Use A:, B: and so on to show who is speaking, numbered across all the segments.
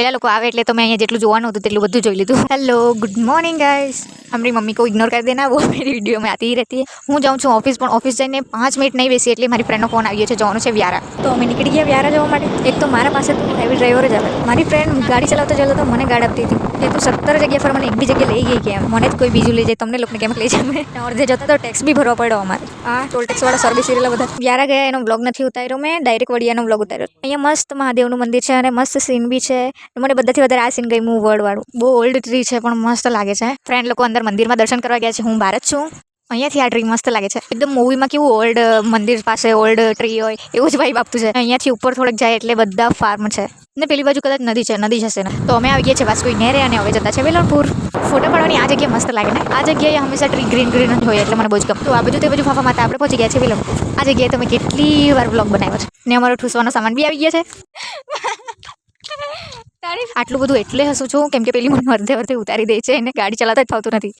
A: પેલા લોકો આવે એટલે તો મેં અહીંયા જેટલું જોવાનું હતું તેટલું બધું જોઈ લીધું. Hello, good morning guys. हमारी मम्मी को इग्नोर कर देना, वो मेरी वीडियो में आती ही रहती है. હું જાઉં છું ઓફિસ, પણ ઓફિસ જઈને 5 મિનિટ નહીં બેસી એટલે મારી ફ્રેન્ડનો ફોન આવ્યો છે, જવાનું છે વ્યારા. તો અમે નીકળી ગયા વ્યારા જવા માટે. એક તો મારા પાસે તો હેવી ડ્રાઈવર જ આવે. મારી ફ્રેન્ડ ગાડી ચલાવતા ચલાવતા મને ગાડ આપતી હતી કે તું 17 જગ્યા પર મને એક બી જગ્યાએ લઈ ગઈ કે એમ. મને જ કોઈ બીજું લઈ જાય, તમને લોકોને કેમ લઈ જાય. અડધે જતા તો ટેક્સ બી ભરવા પડ્યો અમારે. આ ટોલ ટેક્સ વાળા સર્વિસ સિરેલા બધા. વ્યારા ગયા એનો બ્લોગ નથી ઉતાર્યો મેં, ડાયરેક્ટ વડિયાનો બ્લોગ ઉતાર્યો. અહીંયા મસ્ત મહાદેવનું મંદિર છે અને મસ્ત સીન બી છે. મને બધાથી વધારે આ સીન ગમ્યું, વર્ડ વાળું. બહુ ઓલ્ડ ટ્રી છે પણ મસ્ત લાગે છે. ફ્રેન્ડ લોકો અંદર મંદિરમાં દર્શન કરવા ગયા છે, હું બહાર જ છું. અહીંયાથી આ ટ્રી મસ્ત લાગે છે. એકદમ મૂવીમાં કેવું ઓલ્ડ મંદિર પાસે ઓલ્ડ ટ્રી હોય એવું જ વાઇબ આપતું છે. અહીંયાથી ઉપર થોડક જાય એટલે બધા ફાર્મ છે ને પેલી બાજુ કદાચ નદી છે, નદી જશે ને. તો અમે આવી ગયા છે વાસ્કોઈ નેરે અને હવે જતા છે વેલણપુર. ફોટો પાડવાની આ જગ્યા મસ્ત લાગે ને. આ જગ્યાએ હંમેશા ટ્રી ગ્રીન ગ્રીન જ હોય એટલે મને બહુ જ ગમતું. આ બાજુ તે બાજુ ફાફા માતા આપણે પહોંચી ગયા છે વેલણપુર. આ જગ્યાએ તમે કેટલી વાર બ્લોગ બનાવ્યો છે ને અમારો ઠૂસવાનો સામાન બી આવી ગયા છે. આટલું બધું એટલે હસું છું કેમ કે પેલી મને અડધે ઉતારી દે છે, એને ગાડી ચલાવતા જ ફાવતું નથી.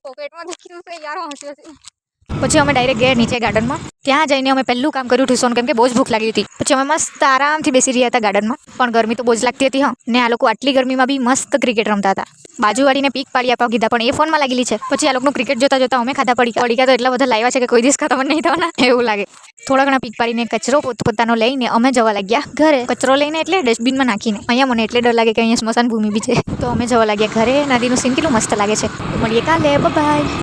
A: પછી અમે ડાયરેક્ટ ગયા નીચે ગાર્ડનમાં. ત્યાં જઈને અમે પહેલું કામ કર્યું ઠૂસવાનું, કેમ કે બહુ જ ભૂખ લાગી હતી. પછી અમે મસ્ત આરામથી બેસી રહ્યા હતા ગાર્ડનમાં, પણ ગરમી તો બહુ જ લાગતી હતી. હા, ને આ લોકો આટલી ગરમીમાં બી મસ્ત ક્રિકેટ રમતા હતા. બાજુવાળીને પીક પાડી આપવા કીધા પણ એ ફોનમાં લાગેલી છે. પછી આ લોકોનું ક્રિકેટ જોતા જોતા અમે ખાધા પડીકા તો એટલા બધા લાવ્યા છે કે કોઈ દિવસ ખતમ નહીં થવાના એવું લાગે. થોડા ઘણા પીક પાડીને કચરો પોતાનો લઈને અમે જવા લાગ્યા ઘરે. કચરો લઈને એટલે ડસ્ટબિનમાં નાખીને. અહીંયા મને એટલે ડર લાગે કે અહીંયા સ્મશાન ભૂમિ બી છે. તો અમે જવા લાગ્યા ઘરે. નદીનું સીન કેટલું મસ્ત લાગે છે. મળીએ કાલે, બાય.